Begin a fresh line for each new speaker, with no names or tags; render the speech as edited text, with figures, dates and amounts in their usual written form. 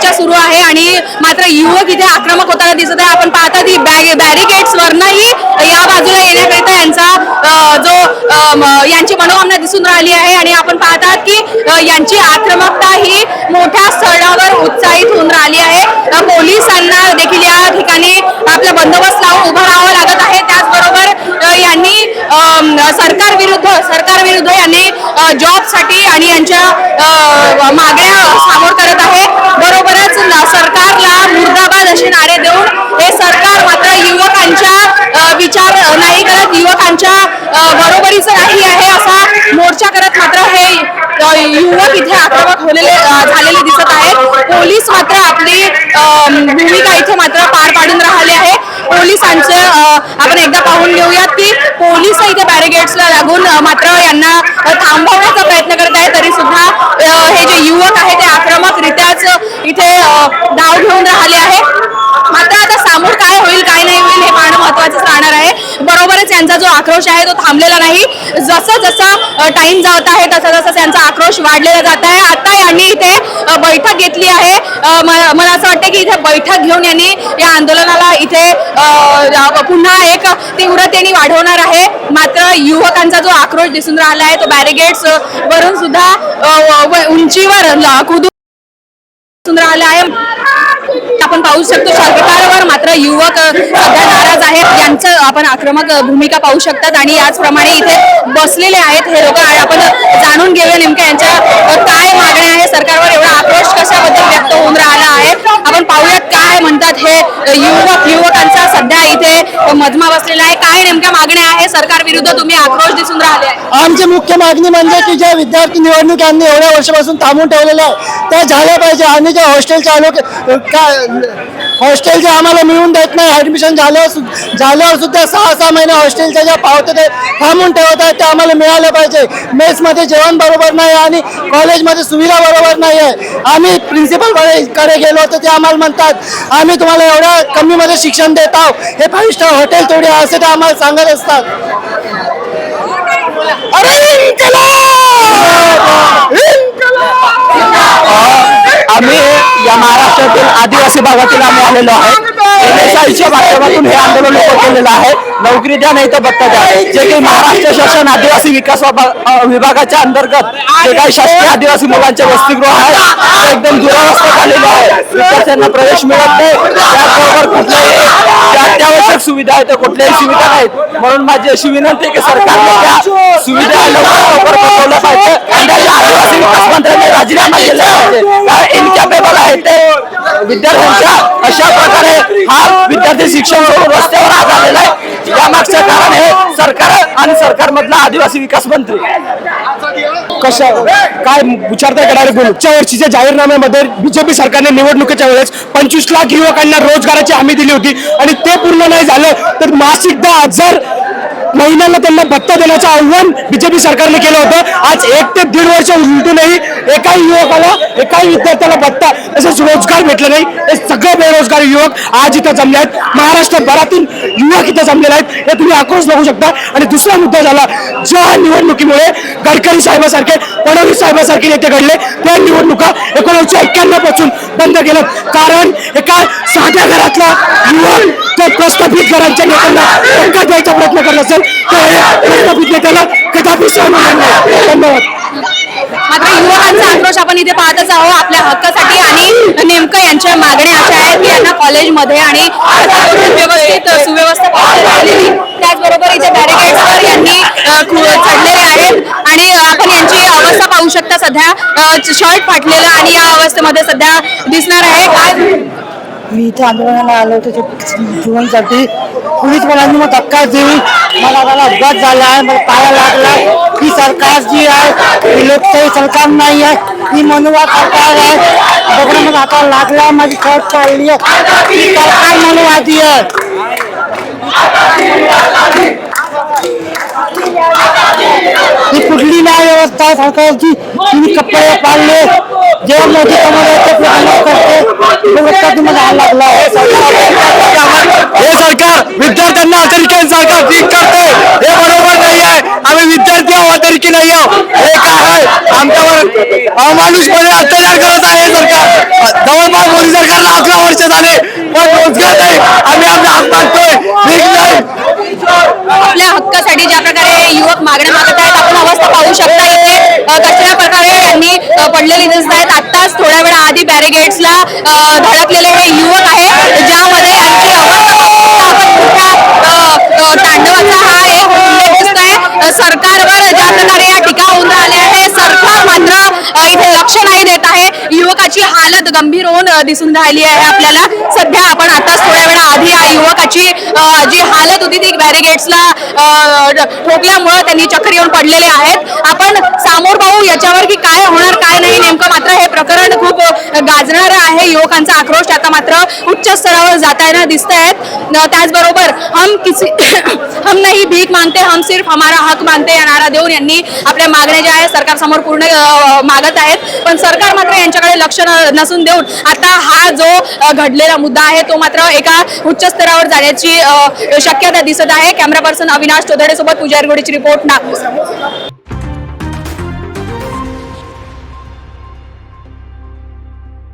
मोर्चा सुरू आहे आणि मात्र युवक इथे आक्रमक होताना दिसत आहे. आपण पाहता ती बॅरिकेड्स वरनही या बाजूला येण्याकरिता यांची मनोकामना दिसून राहिली आहे आणि आपण पाहतात की यांची आक्रमकता ही मोठ्या स्तरावर उत्साहित होऊन राहिली आहे. पोलिसांना देखील या ठिकाणी आपला बंदोबस्त लावून उभं राहावं लागत आहे. त्याचबरोबर यांनी सरकार विरुद्ध यांनी जॉबसाठी आणि यांच्या मागण्या सामोर करत आहे. बरोबरच सरकारला मुर्दाबाद असे नारे देऊन हे सरकार मात्र युवकांच्या विचार नाही करत, युवकांच्या बरोबरीचं नाही आहे असा मोर्चा करत मात्र हे युवक इथे आक्रमक झालेले दिसत आहेत. पोलीस मात्र आपली भूमिका इथे मात्र पार पाडून राहिले आहे. पोलिसांचं आपण एकदा पाहून घेऊयात की पोलीस इथे बॅरिकेड्सला लागून मात्र यांना थांबवण्याचा प्रयत्न करत आहे. तरी सुद्धा हे जे युवक आहे ते आक्रमकरित्याच इथे धाव घेऊन राहिले आहे. मात्र आता समोर काय होईल काय नाही होईल हे पाहणं महत्त्वाचं राहणार आहे. बरोबरच यांचा जो आक्रोश आहे तो थांबलेला नाही. जसं जसं टाइम जात आहे तसा तसा त्यांचा आक्रोश वाढलेला जात आहे. आता यांनी इथे बैठक घेतली आहे. मला असं वाटतं की इथे बैठक घेऊन यांनी या आंदोलनाला इथे पुन्हा एक तीव्रतेने वाढवणार आहे. मात्र युवकांचा जो आक्रोश दिसून राहिला आहे तो बॅरिकेड्स वरून सुद्धा उंचीवर कुदून राहिला आहे. आपण पाहू शकतो सरकारवर मात्र युवक सध्या नाराज आहेत. यांचं आपण आक्रमक भूमिका पाहू शकतात आणि याचप्रमाणे इथे बसलेले आहेत हे लोक. आपण जाणून घेऊया नेमक्या यांच्या काय मागण्या आहे, सरकारवर एवढा आक्रोश कशाबद्दल व्यक्त होऊन राहिला आहे. आपण पाहूयात काय म्हणतात हे युवकांचा सध्या इथे मजमा बसलेला आहे. काय नेमक्या मागण्या आहे सरकार विरुद्ध तुम्ही आक्रोश दिसून राहिले आहे?
आमची मुख्य मागणी म्हणजे की ज्या विद्यार्थी निवडणुकांनी एवढ्या वर्षापासून थांबून ठेवलेल्या आहे त्या झाल्या पाहिजे. आणि ज्या हॉस्टेल जे आम्हाला मिळून देत नाही, ऍडमिशन झाल्यावर सुद्धा 6 महिने हॉस्टेलच्या ज्या पावत्या ते थांबून ठेवत आहेत त्या आम्हाला मिळाल्या पाहिजे. मेसमध्ये जेवण बरोबर नाही आणि कॉलेजमध्ये सुविधा बरोबर नाही आहे. आम्ही प्रिन्सिपल कडे गेलो होतो ते आम्हाला म्हणतात आम्ही तुम्हाला एवढ्या कमीमध्ये शिक्षण देत आहोत, हे 5 स्टार हॉटेल थोडी असे ते आम्हाला सांगत असतात.
आम्ही या महाराष्ट्रातील आदिवासी भागातील आम्ही आलेलो आहे. NSIच्या माध्यमातून हे आंदोलन उभं केलेलं आहे. नोकरी द्या नाही तर भत्ता द्या. जे काही महाराष्ट्र शासन आदिवासी विकास विभागाच्या अंतर्गत जे काही शासकीय आदिवासी मुलांचे वसतिगृह आहे ते एकदम दुरावस्थेत आलेले आहे. विद्यार्थ्यांना प्रवेश मिळत नाही. त्याचबरोबर कुठल्याही अत्यावश्यक सुविधा आहेत कुठल्याही सुविधा नाहीत. म्हणून माझी अशी विनंती आहे की सरकारने त्या सुविधा लवकर बसवल्या पाहिजे. आदिवासी विकास मंत्र्यांनी राजीनामा केला पाहिजे. कारण इनकॅपेबल आहे ते विद्यार्थ्यांच्या अशा प्रकारे हा विद्यार्थी शिक्षण सोडून रस्त्यावर आज आलेला आहे. यामागचं कारण हे सरकार आणि सरकारमधला आदिवासी विकास मंत्री
कशा काय विचारता येणारे बोलू. मागच्या वर्षीच्या जाहीरनाम्यामध्ये बीजेपी सरकारने निवडणुकीच्या वेळेस 25 लाख युवकांना रोजगाराची हमी दिली होती आणि ते पूर्ण नाही झालं तर मासिक 10,000 महिन्याला त्यांना भत्ता देण्याचं आव्हान बीजेपी सरकारने केलं होतं. आज 1 ते 1.5 वर्ष उलटूनही एकाही युवकाला एकाही विद्यार्थ्याला भत्ता तसेच रोजगार भेटला नाही. हे सगळे बेरोजगार युवक आज इथं जमले आहेत. महाराष्ट्रभरातून युवक इथं जमलेले आहेत. हे तुम्ही आक्रोश बघू शकता. आणि दुसरा मुद्दा झाला ज्या निवडणुकीमुळे गडकरी साहेबासारखे फडणवीस साहेबासारखे नेते घडले त्या निवडणुका 1991 पासून बंद केलं. कारण एका साध्या घरातला युवक तो प्रस्थापित घरांच्या नेत्यांना टक्कर द्यायचा प्रयत्न करत असेल तर प्रस्थापित नेत्याला कदापि सहन होणार नाही. धन्यवाद.
मात्र युवकांचा आक्रोश आपण इथे पाहतच आहोत आपल्या हक्कासाठी आणि नेमकं यांच्या मागण्या अशा आहेत की यांना कॉलेजमध्ये आणि व्यवस्थित सुव्यवस्था झालेली. त्याचबरोबर इथे बॅरिकेड्सवर यांनी चढलेले आहेत आणि आपण यांची अवस्था पाहू शकता. सध्या शर्ट फाटलेलं आणि या अवस्थेमध्ये सध्या दिसणार आहे. काय
मी इथे आंदोलनाला आलो होतो जीवनसाठी. पोलीस मुलांनी मग धक्का देऊन मला अपघात झाला आहे. मला पाया लागला. ही सरकार जी आहे ही लोकशाही सरकार नाही आहे. ही मनुवाद सरकार आहे. बघा मला हाताला लागला माझी शर्ट चालली आहे. ही सरकार मनुवादी आहे. ही कुठली न्याय व्यवस्था आहे सरकारची. तुम्ही कपडे पाळले जेव्हा मोदी लागला.
हे सरकार विद्यार्थ्यांना अतिरिक्त सरकार ठीक करते हे बरोबर नाही आहे. आम्ही विद्यार्थी आहोत अतिरिक्त नाही आहोत. हे काय आहे आमच्यावर अमानुषपणे अत्याचार करत आहे सरकार. जवळपास पण रोजगार नाही. आम्ही आपला हक मागतोय, भीक नाही.
आपल्या हक्कासाठी ज्या प्रकारे युवक मागण्या मागत आहेत आपण अवस्था पाहू शकता इथे कशा प्रकारे यांनी पडलेली दिसत आहेत. आत्ताच थोड्या वेळा आधी बॅरिगेड्सला धडकलेले हे युवक आहे ज्यामध्ये यांची अवस्था पाहू शकता आपण. मोठ्या तांडवाचा हा एक उल्लेख दिसतोय. सरकारवर ज्या प्रकारे या टीका होऊन राहिल्या आहे सरकार मात्र इथे लक्ष नाही देत आहे. युवकाची हालत गंभीर होऊन दिसून राहिली आहे आपल्याला. सध्या आपण आताच थोड्या वेळा आधी या युवकाची जी हालत होती ती बॅरिगेड्सला ठोकल्यामुळे त्यांनी चक्कर येऊन पडलेले आहेत. आपण सामोर पाहू याच्यावर की काय होणार काय नाही नेमकं. मात्र हे प्रकरण खूप गाजणार आहे. युवकांचा आक्रोश आता मात्र उच्च स्तरावर जाताना दिसत आहेत. त्याचबरोबर हम नाही भीक मागते हम सिर्फ हमारा हक मागते या नारा देऊन यांनी आपल्या मागण्या ज्या आहेत सरकारसमोर पूर्ण मागत आहेत. पण सरकार मात्र यांच्याकडे लक्ष नसून देऊन आता हा जो घडलेला मुद्दा आहे तो मात्र एका उच्च स्तरावर जाण्याची शक्यता दिसत आहे. कॅमेरा पर्सन अविनाश चौधरी सोबत पूजा एरगोडीची रिपोर्ट नागपूर.